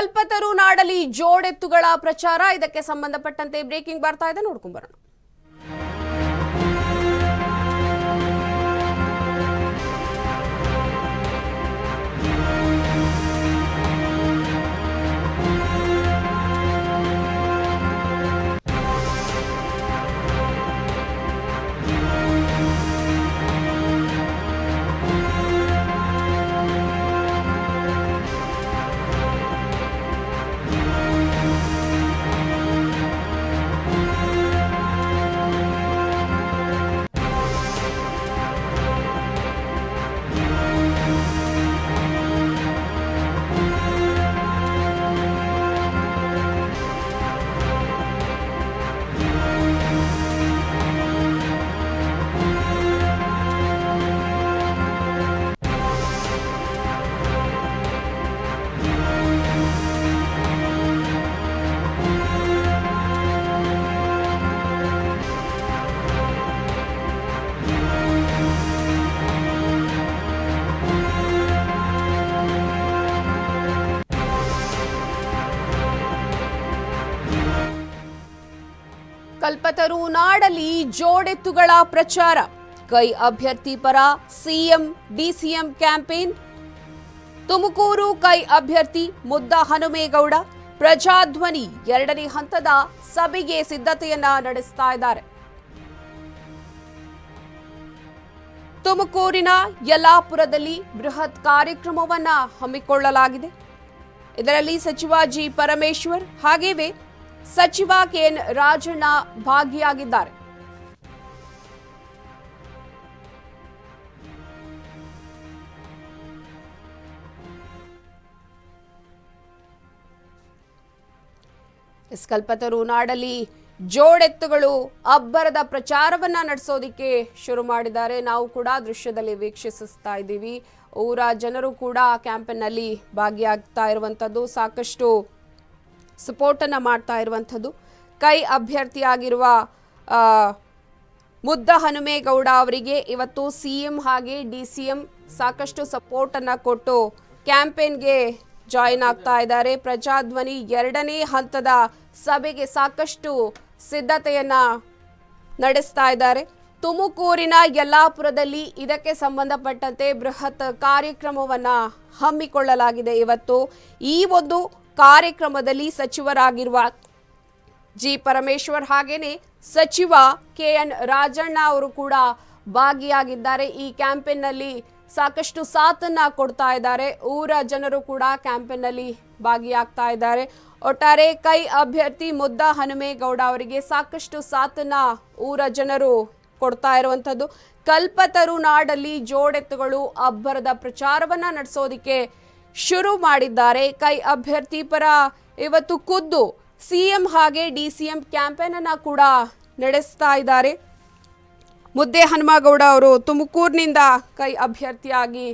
ಕಲ್ಪತರು ನಾಡಲಿ ಜೋಡೆತ್ತುಗಳ ಪ್ರಚಾರ ಇದಕ್ಕೆ ಸಂಬಂಧಪಟ್ಟಂತೆ ಬ್ರೇಕಿಂಗ್ ಬರ್ತಾ ಇದೆ, ನೋಡ್ಕೊಂಡು ಬರೋಣ. ಕಲ್ಪತರು ನಾಡಲಿ ಜೋಡೆತ್ತುಗಳ ಪ್ರಚಾರ, ಕೈ ಅಭ್ಯರ್ಥಿ ಪರ ಸಿಎಂ ಡಿಸಿಎಂ ಕ್ಯಾಂಪೇನ್. ತುಮಕೂರು ಕೈ ಅಭ್ಯರ್ಥಿ ಮುದ್ದಹನುಮೇಗೌಡ ಪ್ರಜಾಧ್ವನಿ ಎರಡನೇ ಹಂತದ ಸಭೆಗೆ ಸಿದ್ಧತೆಯನ್ನ ನಡೆಸ್ತಾ ಇದ್ದಾರೆ. ತುಮಕೂರಿನ ಯಲ್ಲಾಪುರದಲ್ಲಿ ಬೃಹತ್ ಕಾರ್ಯಕ್ರಮವನ್ನ ಹಮ್ಮಿಕೊಳ್ಳಲಾಗಿದೆ. ಇದರಲ್ಲಿ ಸಚಿವ ಜಿ ಪರಮೇಶ್ವರ್ ಹಾಗೆಯೇ ಸಚಿವ ಕೆಎನ್ ರಾಜಣ್ಣ ಭಾಗಿಯಾಗಿದ್ದಾರೆ. ಕಲ್ಪತರು ನಾಡಲಿ ಜೋಡೆತ್ತುಗಳು ಅಬ್ಬರದ ಪ್ರಚಾರವನ್ನ ನಡೆಸೋದಿಕ್ಕೆ ಶುರು ಮಾಡಿದ್ದಾರೆ. ನಾವು ಕೂಡ ದೃಶ್ಯದಲ್ಲಿ ವೀಕ್ಷಿಸ್ತಾ ಇದ್ದೀವಿ. ಊರ ಜನರು ಕೂಡ ಕ್ಯಾಂಪೇನ್ ನಲ್ಲಿ ಭಾಗಿಯಾಗ್ತಾ ಇರುವಂತದ್ದು, ಸಾಕಷ್ಟು ಸಪೋರ್ಟ್ ಅನ್ನ ಮಾಡ್ತಾ ಇರುವಂಥದ್ದು. ಕೈ ಅಭ್ಯರ್ಥಿಯಾಗಿರುವ ಮುದ್ದಹನುಮೇಗೌಡ ಅವರಿಗೆ ಇವತ್ತು ಸಿಎಂ ಹಾಗೆ ಡಿಸಿಎಂ ಸಾಕಷ್ಟು ಸಪೋರ್ಟ್ ಅನ್ನ ಕೊಟ್ಟು ಕ್ಯಾಂಪೇನ್ಗೆ ಜಾಯಿನ್ ಆಗ್ತಾ ಇದ್ದಾರೆ. ಪ್ರಜಾಧ್ವನಿ ಎರಡನೇ ಹಂತದ ಸಭೆಗೆ ಸಾಕಷ್ಟು ಸಿದ್ಧತೆಯನ್ನ ನಡೆಸ್ತಾ ಇದ್ದಾರೆ. ತುಮಕೂರಿನ ಯಲ್ಲಾಪುರದಲ್ಲಿ ಇದಕ್ಕೆ ಸಂಬಂಧಪಟ್ಟಂತೆ ಬೃಹತ್ ಕಾರ್ಯಕ್ರಮವನ್ನ ಹಮ್ಮಿಕೊಳ್ಳಲಾಗಿದೆ. ಇವತ್ತು ಈ ಒಂದು ಕಾರ್ಯಕ್ರಮದಲ್ಲಿ ಸಚಿವರಾಗಿರುವ ಜಿ ಪರಮೇಶ್ವರ್ ಹಾಗೇನೆ ಸಚಿವ ಕೆಎನ್ ರಾಜಣ್ಣ ಅವರು ಕೂಡ ಭಾಗಿಯಾಗಿದ್ದಾರೆ. ಈ ಕ್ಯಾಂಪೇನ್ ನಲ್ಲಿ ಸಾಕಷ್ಟು ಸಾಥನ್ನ ಕೊಡ್ತಾ ಇದ್ದಾರೆ. ಊರ ಜನರು ಕೂಡ ಕ್ಯಾಂಪೇನ್ ನಲ್ಲಿ ಭಾಗಿಯಾಗ್ತಾ ಇದ್ದಾರೆ. ಒಟ್ಟಾರೆ ಕೈ ಅಭ್ಯರ್ಥಿ ಮುದ್ದಹನುಮೇಗೌಡ ಅವರಿಗೆ ಸಾಕಷ್ಟು ಸಾಥನ್ನ ಊರ ಜನರು ಕೊಡ್ತಾ ಇರುವಂತದ್ದು. ಕಲ್ಪತರು ನಾಡಲ್ಲಿ ಜೋಡೆತ್ತುಗಳು ಅಬ್ಬರದ ಪ್ರಚಾರವನ್ನ ನಡೆಸೋದಿಕ್ಕೆ ಶುರು ಮಾಡಿದ್ದಾರೆ. ಕೈ ಅಭ್ಯರ್ಥಿ ಪರ ಇವತ್ತು ಖುದ್ದು ಸಿಎಂ ಹಾಗೆ ಡಿಸಿಎಂ ಕ್ಯಾಂಪೇನ್ ಅನ್ನ ಕೂಡ ನಡೆಸ್ತಾ ಇದ್ದಾರೆ. ಮುದ್ದಹನುಮೇಗೌಡ ಅವರು ತುಮಕೂರಿನಿಂದ ಕೈ ಅಭ್ಯರ್ಥಿಯಾಗಿ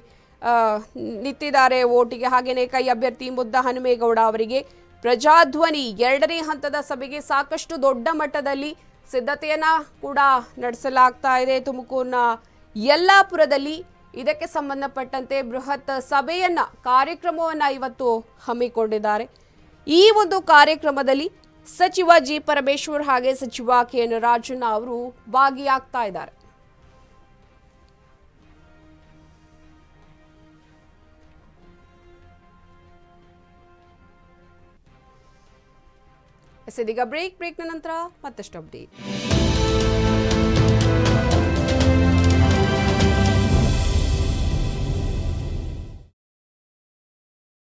ನಿಂತಿದ್ದಾರೆ ಓಟಿಗೆ. ಹಾಗೇನೆ ಕೈ ಅಭ್ಯರ್ಥಿ ಮುದ್ದಹನುಮೇಗೌಡ ಅವರಿಗೆ ಪ್ರಜಾಧ್ವನಿ ಎರಡನೇ ಹಂತದ ಸಭೆಗೆ ಸಾಕಷ್ಟು ದೊಡ್ಡ ಮಟ್ಟದಲ್ಲಿ ಸಿದ್ಧತೆಯನ್ನ ಕೂಡ ನಡೆಸಲಾಗ್ತಾ ಇದೆ. ತುಮಕೂರಿನ ಯಲ್ಲಾಪುರದಲ್ಲಿ ಇದಕ್ಕೆ ಸಂಬಂಧಪಟ್ಟಂತೆ ಬೃಹತ್ ಸಭೆಯನ್ನ ಕಾರ್ಯಕ್ರಮವನ್ನ ಇವತ್ತು ಹಮ್ಮಿಕೊಂಡಿದ್ದಾರೆ. ಈ ಒಂದು ಕಾರ್ಯಕ್ರಮದಲ್ಲಿ ಸಚಿವ ಜಿ ಪರಮೇಶ್ವರ್ ಹಾಗೆ ಸಚಿವ ಕೆಎನ್ ರಾಜಣ್ಣ ಅವರು ಭಾಗಿಯಾಗ್ತಾ ಇದ್ದಾರೆ. ಇದೀಗ ಬ್ರೇಕ್ನ ನಂತರ ಮತ್ತಷ್ಟು ಅಪ್ಡೇಟ್.